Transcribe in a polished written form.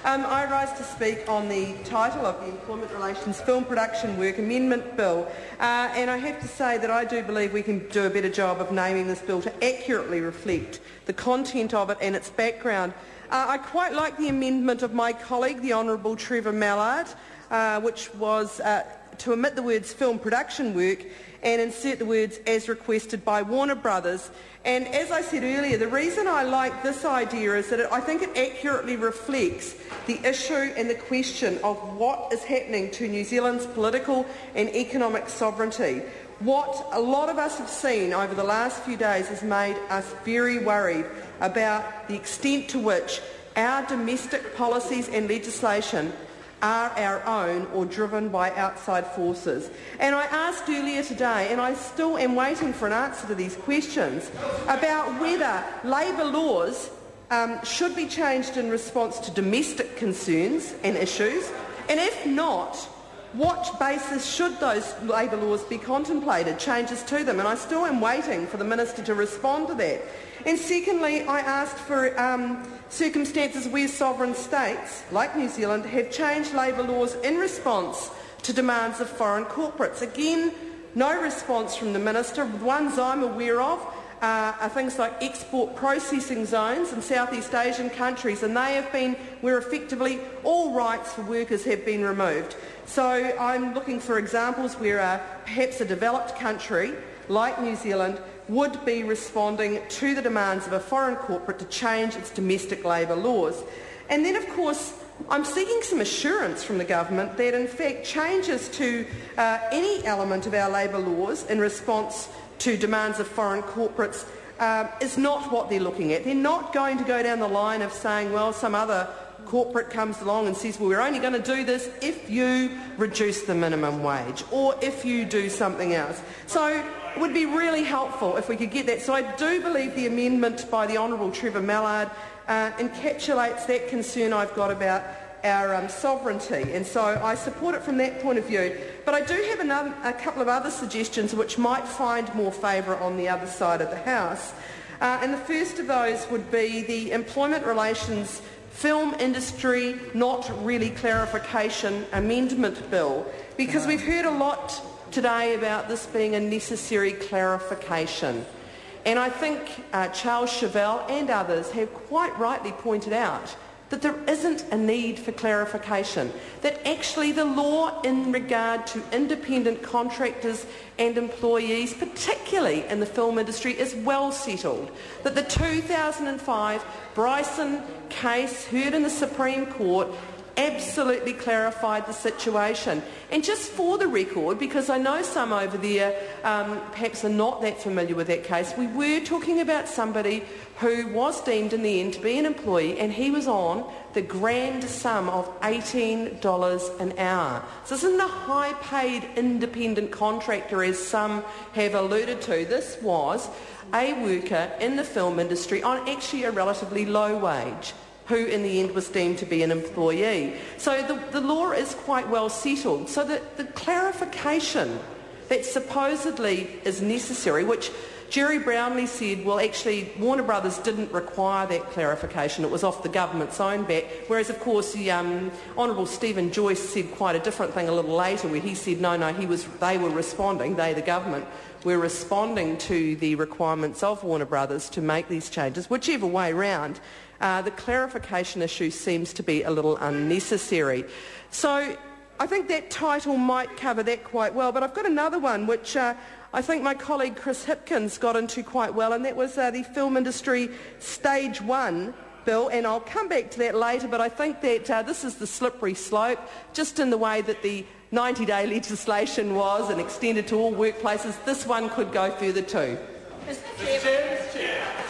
I rise to speak on the title of the Employment Relations Film Production Work Amendment Bill, and I have to say that I do believe we can do a better job of naming this bill to accurately reflect the content of it and its background. I quite like the amendment of my colleague, the Honourable Trevor Mallard, which was to omit the words film production work and insert the words as requested by Warner Brothers. And as I said earlier, the reason I like this idea is that I think it accurately reflects the issue and the question of what is happening to New Zealand's political and economic sovereignty. What a lot of us have seen over the last few days has made us very worried about the extent to which our domestic policies and legislation are our own or driven by outside forces. And I asked earlier today, and I still am waiting for an answer to these questions, about whether labour laws should be changed in response to domestic concerns and issues, and if not, what basis should those labour laws be contemplated, changes to them? And I still am waiting for the Minister to respond to that. And secondly, I asked for circumstances where sovereign states, like New Zealand, have changed labour laws in response to demands of foreign corporates. Again, no response from the Minister. The ones I'm aware of are things like export processing zones in Southeast Asian countries, and they have been where effectively all rights for workers have been removed. So I'm looking for examples where perhaps a developed country like New Zealand would be responding to the demands of a foreign corporate to change its domestic labour laws. And then, of course, I'm seeking some assurance from the government that, in fact, changes to any element of our labour laws in response to demands of foreign corporates is not what they're looking at. They're not going to go down the line of saying, well, some other corporate comes along and says, well, we're only going to do this if you reduce the minimum wage or if you do something else. So it would be really helpful if we could get that. So I do believe the amendment by the Honourable Trevor Mallard encapsulates that concern I've got about our sovereignty, and so I support it from that point of view. But I do have a couple of other suggestions which might find more favour on the other side of the House. And the first of those would be the Employment Relations Film Industry Not Really Clarification Amendment Bill, because we've heard a lot today about this being a necessary clarification. And I think Charles Chauvel and others have quite rightly pointed out that there isn't a need for clarification, that actually the law in regard to independent contractors and employees, particularly in the film industry, is well settled, that the 2005 Bryson case heard in the Supreme Court absolutely clarified the situation. And just for the record, because I know some over there perhaps are not that familiar with that case, we were talking about somebody who was deemed in the end to be an employee, and he was on the grand sum of $18 an hour. So this isn't a high-paid independent contractor, as some have alluded to. This was a worker in the film industry on actually a relatively low wage, who in the end was deemed to be an employee. So the law is quite well settled. So that the clarification that supposedly is necessary, which Jerry Brownlee said, well, actually, Warner Brothers didn't require that clarification. It was off the government's own bat. Whereas, of course, the Honourable Stephen Joyce said quite a different thing a little later, where he said, no, they were responding, the government, were responding to the requirements of Warner Brothers to make these changes. Whichever way round, the clarification issue seems to be a little unnecessary. So I think that title might cover that quite well, but I've got another one which I think my colleague Chris Hipkins got into quite well, and that was the Film Industry Stage 1 bill, and I'll come back to that later, but I think that this is the slippery slope, just in the way that the 90-day legislation was and extended to all workplaces. This one could go further too. Mr. Chairman.